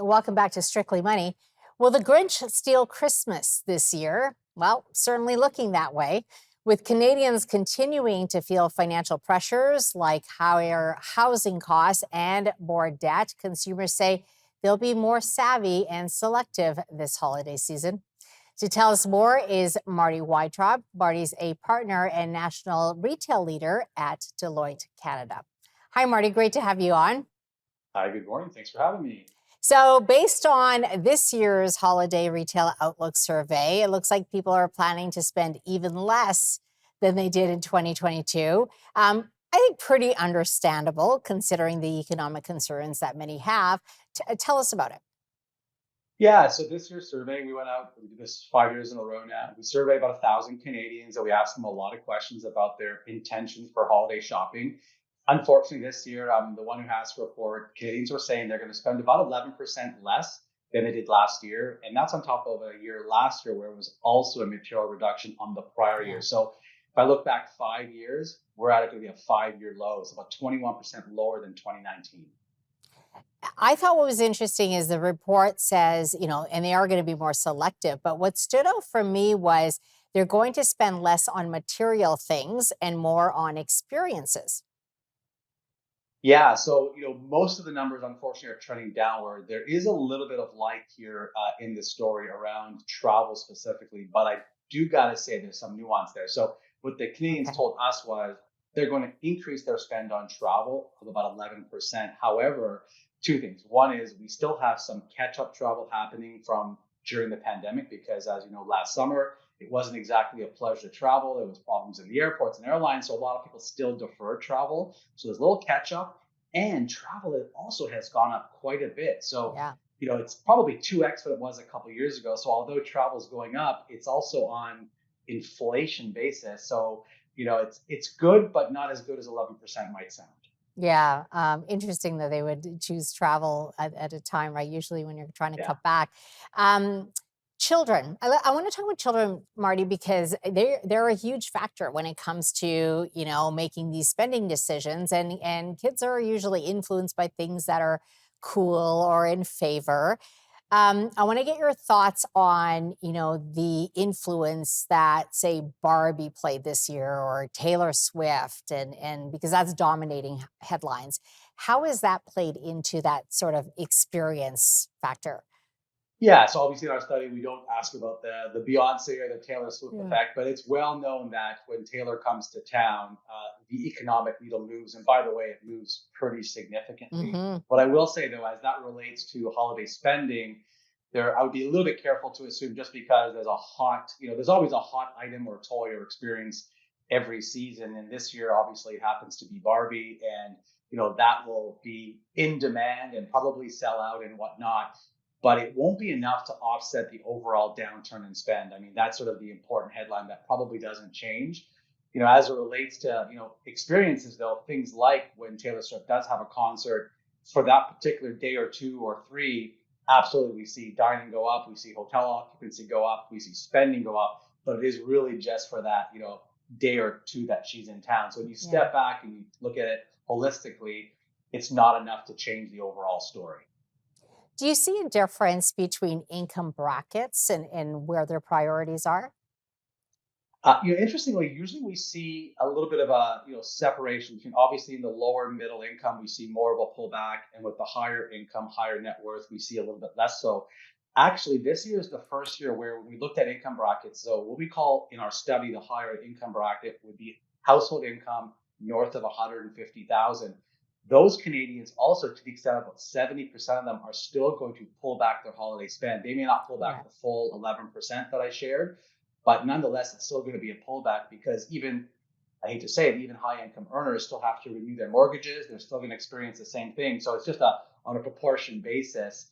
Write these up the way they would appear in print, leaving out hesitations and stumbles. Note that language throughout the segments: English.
Welcome back to Strictly Money. Will the Grinch steal Christmas this year? Well, certainly looking that way. With Canadians continuing to feel financial pressures like higher housing costs and more debt, consumers say they'll be more savvy and selective this holiday season. To tell us more is Marty Weintraub. Marty's a partner and national retail leader at Deloitte Canada. Hi, Marty. Great to have you on. Hi, good morning. Thanks for having me. So, based on this year's holiday retail outlook survey, it looks like people are planning to spend even less than they did in 2022. I think pretty understandable considering the economic concerns that many have. Tell us about it. Yeah, so this year's survey, we went out, we did this 5 years in a row now. We surveyed about 1,000 Canadians and we asked them a lot of questions about their intentions for holiday shopping. Unfortunately, this year, I'm the one who has to report, Canadians were saying they're going to spend about 11% less than they did last year. And that's on top of a year last year where it was also a material reduction on the prior year. Yeah. So if I look back 5 years, we're at going to be a 5 year low. It's about 21% lower than 2019. I thought what was interesting is the report says, and they are going to be more selective. But what stood out for me was they're going to spend less on material things and more on experiences. Yeah, so most of the numbers unfortunately are trending downward. There is a little bit of light here in the story around travel specifically, but I do gotta say there's some nuance there. So what the Canadians Okay. told us was they're going to increase their spend on travel of about 11%. However, two things. One is we still have some catch-up travel happening from during the pandemic because, as you know, last summer it wasn't exactly a pleasure to travel. There was problems in the airports and airlines, so a lot of people still defer travel. So there's a little catch up, and travel also has gone up quite a bit. So Yeah. it's probably 2x what it was a couple of years ago. So although travel is going up, it's also on inflation basis. So it's good, but not as good as 11% might sound. Yeah, interesting that they would choose travel at a time, right? Usually when you're trying to Yeah. cut back. Um, Children, I want to talk about children, Marty, because they're a huge factor when it comes to making these spending decisions, and kids are usually influenced by things that are cool or in favor. I want to get your thoughts on, the influence that, say, Barbie played this year or Taylor Swift, and because that's dominating headlines. How has that played into that sort of experience factor? Yeah, so obviously in our study, we don't ask about the Beyonce or the Taylor Swift Yeah. effect, but it's well known that when Taylor comes to town, the economic needle moves. And by the way, it moves pretty significantly. Hmm. What I will say though, as that relates to holiday spending, I would be a little bit careful to assume just because there's always a hot item or toy or experience every season. And this year, obviously, it happens to be Barbie, and that will be in demand and probably sell out and whatnot, but it won't be enough to offset the overall downturn in spend. I mean, that's sort of the important headline that probably doesn't change. As it relates to, experiences though, things like when Taylor Swift does have a concert for that particular day or two or three, absolutely we see dining go up, we see hotel occupancy go up, we see spending go up, but it is really just for that, day or two that she's in town. So when you Yeah. step back and you look at it holistically, it's not enough to change the overall story. Do you see a difference between income brackets and where their priorities are? Interestingly, usually we see a little bit of a separation between, obviously in the lower middle income we see more of a pullback, and with the higher income, higher net worth, we see a little bit less so. Actually, this year is the first year where we looked at income brackets. So what we call in our study the higher income bracket would be household income north of 150,000. Those Canadians also, to the extent of about 70% of them, are still going to pull back their holiday spend. They may not pull back Right. the full 11% that I shared, but nonetheless, it's still going to be a pullback because even, I hate to say it, even high income earners still have to renew their mortgages. They're still going to experience the same thing. So it's just on a proportion basis.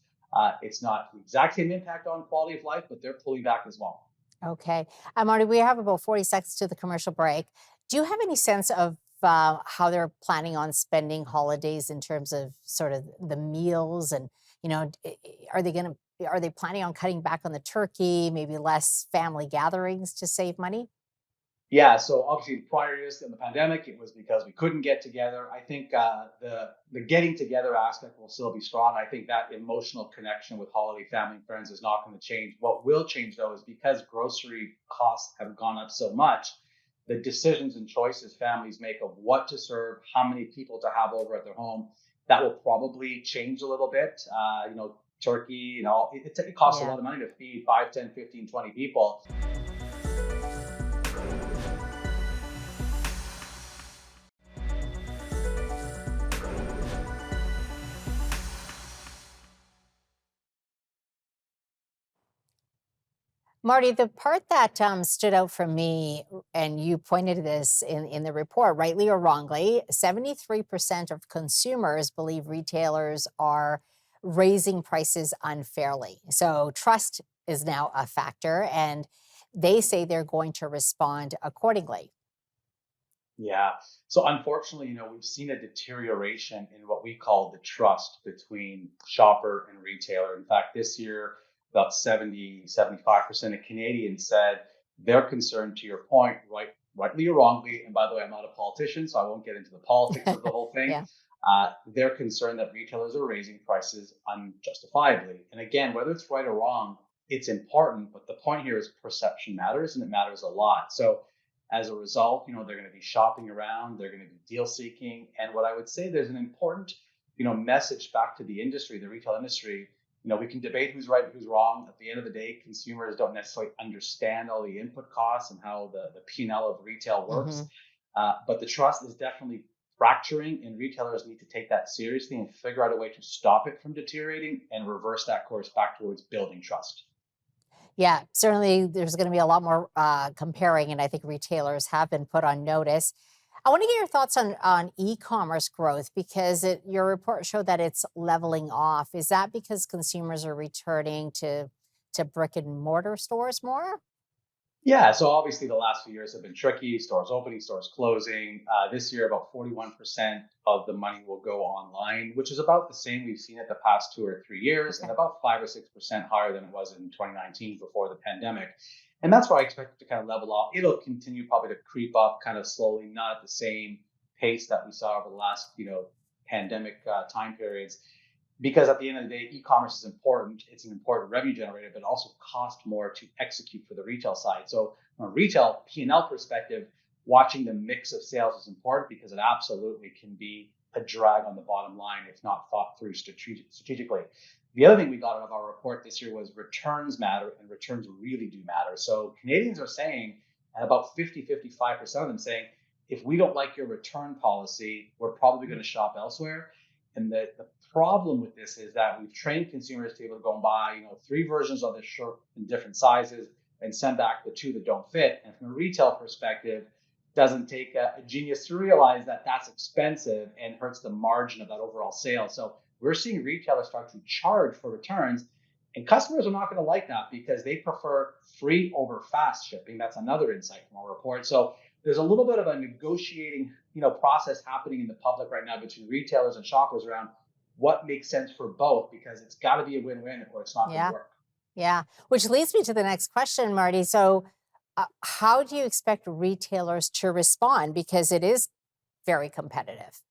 It's not the exact same impact on quality of life, but they're pulling back as well. Okay. Marty, we have about 40 seconds to the commercial break. Do you have any sense of how they're planning on spending holidays in terms of sort of the meals and, are they planning on cutting back on the turkey, maybe less family gatherings to save money? Yeah, so obviously prior years in the pandemic, it was because we couldn't get together. I think the getting together aspect will still be strong. I think that emotional connection with holiday family and friends is not going to change. What will change though is because grocery costs have gone up so much, the decisions and choices families make of what to serve, how many people to have over at their home, that will probably change a little bit. Turkey, it costs a Yeah. lot of money to feed 5, 10, 15, 20 people. Marty, the part that stood out for me, and you pointed to this in the report, rightly or wrongly, 73% of consumers believe retailers are raising prices unfairly. So trust is now a factor, and they say they're going to respond accordingly. Yeah. So unfortunately, we've seen a deterioration in what we call the trust between shopper and retailer. In fact, this year, about 75% of Canadians said they're concerned, to your point, rightly or wrongly. And by the way, I'm not a politician, so I won't get into the politics of the whole thing. Yeah. They're concerned that retailers are raising prices unjustifiably. And again, whether it's right or wrong, it's important. But the point here is perception matters, and it matters a lot. So as a result, they're going to be shopping around, they're going to be deal seeking. And what I would say, there's an important, message back to the industry, the retail industry. We can debate who's right and who's wrong. At the end of the day, consumers don't necessarily understand all the input costs and how the P&L of retail works. Hmm. But the trust is definitely fracturing, and retailers need to take that seriously and figure out a way to stop it from deteriorating and reverse that course back towards building trust. Yeah, certainly there's going to be a lot more comparing, and I think retailers have been put on notice. I want to get your thoughts on e-commerce growth because your report showed that it's leveling off. Is that because consumers are returning to brick and mortar stores more? Yeah, so obviously the last few years have been tricky. Stores opening, stores closing. This year, about 41% of the money will go online, which is about the same we've seen it the past 2 or 3 years, and Okay. about 5 or 6% higher than it was in 2019 before the pandemic. And that's why I expect it to kind of level off. It'll continue probably to creep up kind of slowly, not at the same pace that we saw over the last, pandemic time periods, because at the end of the day, e-commerce is important. It's an important revenue generator, but also cost more to execute for the retail side. So from a retail P&L perspective, watching the mix of sales is important because it absolutely can be a drag on the bottom line if not thought through strategically. The other thing we got out of our report this year was returns matter, and returns really do matter. So Canadians are saying, and about 55% of them saying, if we don't like your return policy, we're probably going to shop elsewhere. And the problem with this is that we've trained consumers to be able to go and buy, three versions of this shirt in different sizes and send back the two that don't fit. And from a retail perspective, it doesn't take a genius to realize that that's expensive and hurts the margin of that overall sale. So we're seeing retailers start to charge for returns, and customers are not going to like that because they prefer free over fast shipping. That's another insight from our report. So there's a little bit of a negotiating, process happening in the public right now between retailers and shoppers around what makes sense for both, because it's got to be a win-win or it's not going to Yeah. work. Yeah. Which leads me to the next question, Marty. So, how do you expect retailers to respond? Because it is very competitive.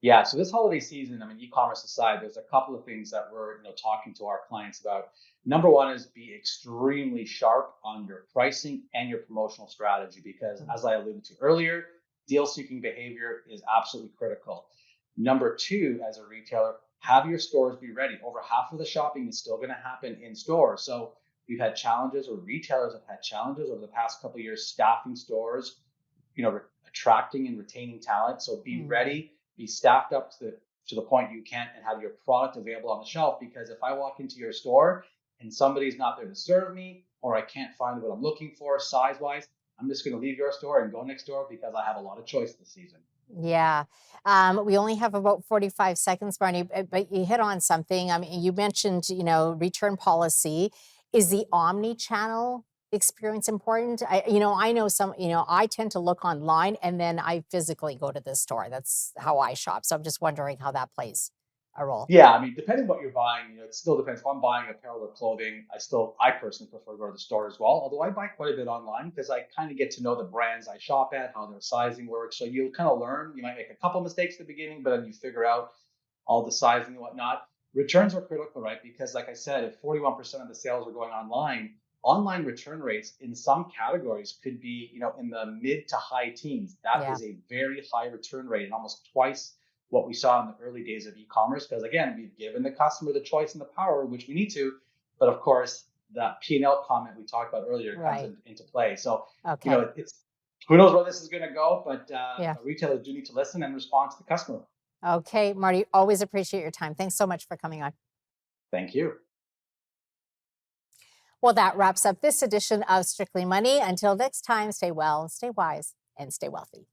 Yeah, so this holiday season, I mean, e-commerce aside, there's a couple of things that we're talking to our clients about. Number one is be extremely sharp on your pricing and your promotional strategy, because Mm. as I alluded to earlier, deal seeking behavior is absolutely critical. Number two, as a retailer, have your stores be ready. Over half of the shopping is still going to happen in store. So we've had challenges, or retailers have had challenges over the past couple of years staffing stores, attracting and retaining talent. So be Mm. ready, be staffed up to the point you can, and have your product available on the shelf. Because if I walk into your store and somebody's not there to serve me, or I can't find what I'm looking for size wise, I'm just going to leave your store and go next door because I have a lot of choice this season. Yeah. We only have about 45 seconds, Barney, but you hit on something. I mean, you mentioned, return policy. Is the omni-channel experience important? I know I tend to look online and then I physically go to the store. That's how I shop. So I'm just wondering how that plays. a role? Yeah, I mean, depending what you're buying, it still depends. If I'm buying apparel or clothing, I personally prefer to go to the store as well. Although I buy quite a bit online because I kind of get to know the brands I shop at, how their sizing works. So you'll kind of learn. You might make a couple mistakes at the beginning, but then you figure out all the sizing and whatnot. Returns are critical, right? Because like I said, if 41% of the sales are going online, online return rates in some categories could be, in the mid to high teens. That Yeah, is a very high return rate and almost twice what we saw in the early days of e-commerce. Because again, we've given the customer the choice and the power, which we need to. But of course, that P&L comment we talked about earlier comes right. into play. So, Okay. it's who knows where this is going to go, but Yeah. retailers do need to listen and respond to the customer. Okay, Marty, always appreciate your time. Thanks so much for coming on. Thank you. Well, that wraps up this edition of Strictly Money. Until next time, stay well, stay wise, and stay wealthy.